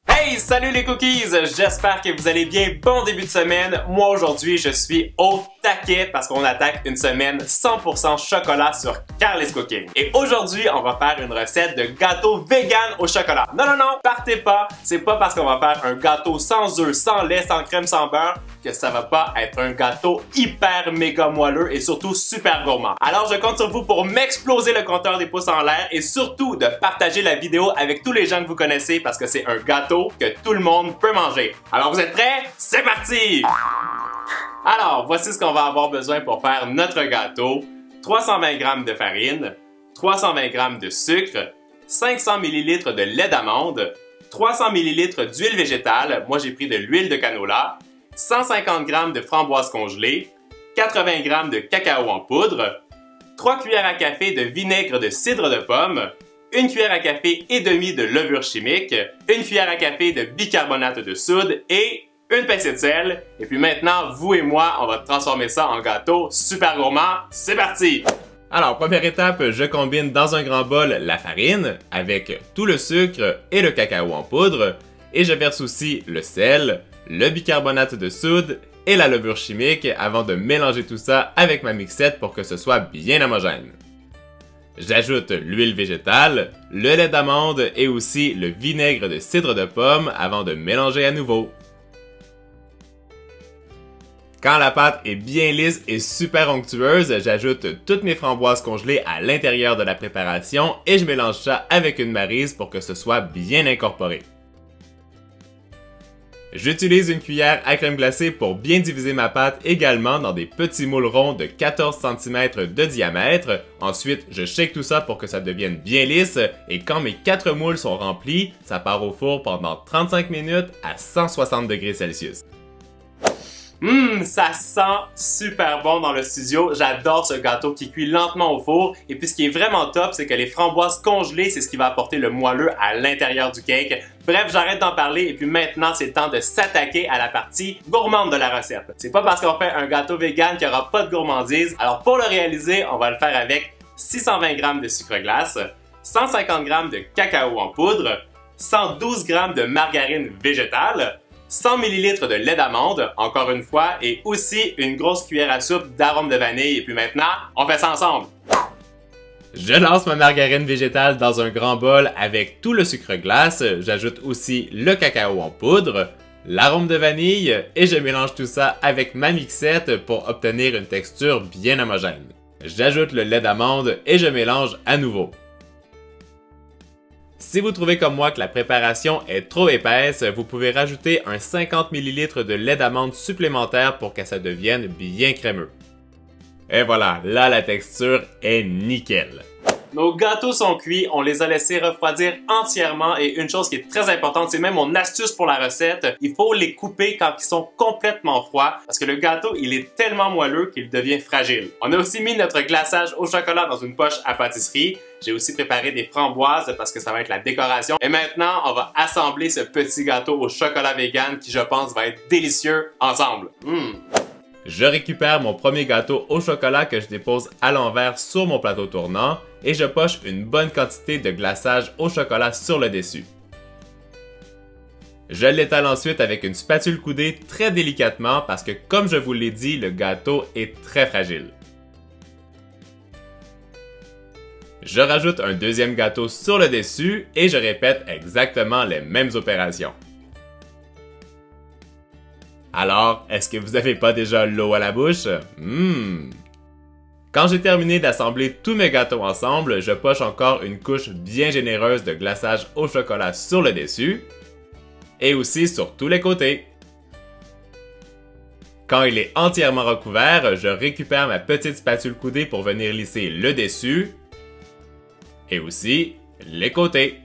Hey, salut les cookies! J'espère que vous allez bien. Bon début de semaine. Moi aujourd'hui, je suis au taquet parce qu'on attaque une semaine 100% chocolat sur Carly's Cooking. Et aujourd'hui, on va faire une recette de gâteau vegan au chocolat. Non, non, non, partez pas. C'est pas parce qu'on va faire un gâteau sans œufs, sans lait, sans crème, sans beurre que ça va pas être un gâteau hyper méga moelleux et surtout super gourmand. Alors je compte sur vous pour m'exploser le compteur des pouces en l'air et surtout de partager la vidéo avec tous les gens que vous connaissez parce que c'est un gâteau que tout le monde peut manger. Alors vous êtes prêts? C'est parti! Alors voici ce qu'on va avoir besoin pour faire notre gâteau. 320 g de farine, 320 g de sucre, 500 ml de lait d'amande, 300 ml d'huile végétale, moi j'ai pris de l'huile de canola, 150 g de framboises congelées, 80 g de cacao en poudre, 3 cuillères à café de vinaigre de cidre de pomme, 1 cuillère à café et demie de levure chimique, 1 cuillère à café de bicarbonate de soude et une pincée de sel. Et puis maintenant, vous et moi, on va transformer ça en gâteau super gourmand. C'est parti! Alors, première étape, je combine dans un grand bol la farine avec tout le sucre et le cacao en poudre et je verse aussi le sel, le bicarbonate de soude et la levure chimique avant de mélanger tout ça avec ma mixette pour que ce soit bien homogène. J'ajoute l'huile végétale, le lait d'amande et aussi le vinaigre de cidre de pomme avant de mélanger à nouveau. Quand la pâte est bien lisse et super onctueuse, j'ajoute toutes mes framboises congelées à l'intérieur de la préparation et je mélange ça avec une maryse pour que ce soit bien incorporé. J'utilise une cuillère à crème glacée pour bien diviser ma pâte également dans des petits moules ronds de 14 cm de diamètre. Ensuite, je shake tout ça pour que ça devienne bien lisse et quand mes 4 moules sont remplis, ça part au four pendant 35 minutes à 160 degrés Celsius. Ça sent super bon dans le studio. J'adore ce gâteau qui cuit lentement au four. Et puis ce qui est vraiment top, c'est que les framboises congelées, c'est ce qui va apporter le moelleux à l'intérieur du cake. Bref, j'arrête d'en parler et puis maintenant, c'est le temps de s'attaquer à la partie gourmande de la recette. C'est pas parce qu'on fait un gâteau vegan qu'il n'y aura pas de gourmandise. Alors pour le réaliser, on va le faire avec 620 g de sucre glace, 150 g de cacao en poudre, 112 g de margarine végétale, 100 ml de lait d'amande, encore une fois, et aussi une grosse cuillère à soupe d'arôme de vanille. Et puis maintenant, on fait ça ensemble! Je lance ma margarine végétale dans un grand bol avec tout le sucre glace, j'ajoute aussi le cacao en poudre, l'arôme de vanille et je mélange tout ça avec ma mixette pour obtenir une texture bien homogène. J'ajoute le lait d'amande et je mélange à nouveau. Si vous trouvez comme moi que la préparation est trop épaisse, vous pouvez rajouter un 50 ml de lait d'amande supplémentaire pour que ça devienne bien crémeux. Et voilà, là la texture est nickel. Nos gâteaux sont cuits, on les a laissés refroidir entièrement et une chose qui est très importante, c'est même mon astuce pour la recette, il faut les couper quand ils sont complètement froids parce que le gâteau il est tellement moelleux qu'il devient fragile. On a aussi mis notre glaçage au chocolat dans une poche à pâtisserie. J'ai aussi préparé des framboises parce que ça va être la décoration. Et maintenant, on va assembler ce petit gâteau au chocolat vegan qui je pense va être délicieux ensemble. Je récupère mon premier gâteau au chocolat que je dépose à l'envers sur mon plateau tournant et je poche une bonne quantité de glaçage au chocolat sur le dessus. Je l'étale ensuite avec une spatule coudée très délicatement parce que comme je vous l'ai dit, le gâteau est très fragile. Je rajoute un deuxième gâteau sur le dessus et je répète exactement les mêmes opérations. Alors, est-ce que vous n'avez pas déjà l'eau à la bouche? Quand j'ai terminé d'assembler tous mes gâteaux ensemble, je poche encore une couche bien généreuse de glaçage au chocolat sur le dessus et aussi sur tous les côtés. Quand il est entièrement recouvert, je récupère ma petite spatule coudée pour venir lisser le dessus et aussi les côtés.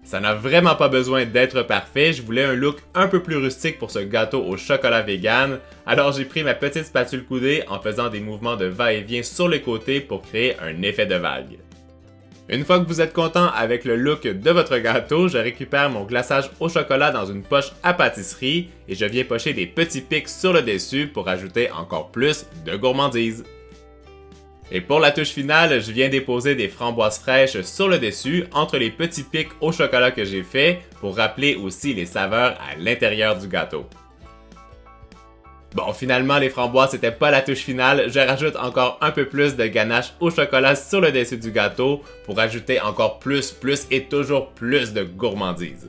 Ça n'a vraiment pas besoin d'être parfait, je voulais un look un peu plus rustique pour ce gâteau au chocolat vegan, alors j'ai pris ma petite spatule coudée en faisant des mouvements de va-et-vient sur les côtés pour créer un effet de vague. Une fois que vous êtes content avec le look de votre gâteau, je récupère mon glaçage au chocolat dans une poche à pâtisserie et je viens pocher des petits pics sur le dessus pour ajouter encore plus de gourmandise. Et pour la touche finale, je viens déposer des framboises fraîches sur le dessus, entre les petits pics au chocolat que j'ai fait, pour rappeler aussi les saveurs à l'intérieur du gâteau. Bon, finalement, les framboises, c'était pas la touche finale. Je rajoute encore un peu plus de ganache au chocolat sur le dessus du gâteau pour ajouter encore plus et toujours plus de gourmandise.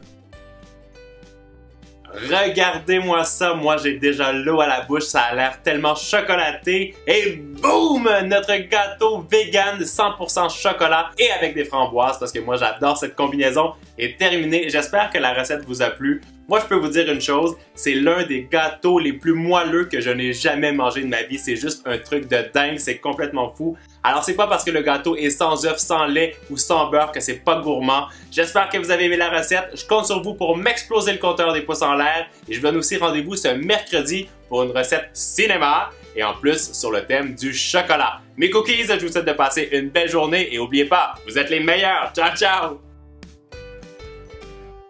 Regardez-moi ça, moi j'ai déjà l'eau à la bouche, ça a l'air tellement chocolaté. Et boum! Notre gâteau vegan 100% chocolat et avec des framboises, parce que moi j'adore cette combinaison, est terminé. J'espère que la recette vous a plu. Moi, je peux vous dire une chose, c'est l'un des gâteaux les plus moelleux que je n'ai jamais mangé de ma vie. C'est juste un truc de dingue, c'est complètement fou. Alors, c'est pas parce que le gâteau est sans œuf, sans lait ou sans beurre que c'est pas gourmand. J'espère que vous avez aimé la recette. Je compte sur vous pour m'exploser le compteur des pouces en l'air. Et je vous donne aussi rendez-vous ce mercredi pour une recette cinéma. Et en plus, sur le thème du chocolat. Mes cookies, je vous souhaite de passer une belle journée et n'oubliez pas, vous êtes les meilleurs. Ciao, ciao!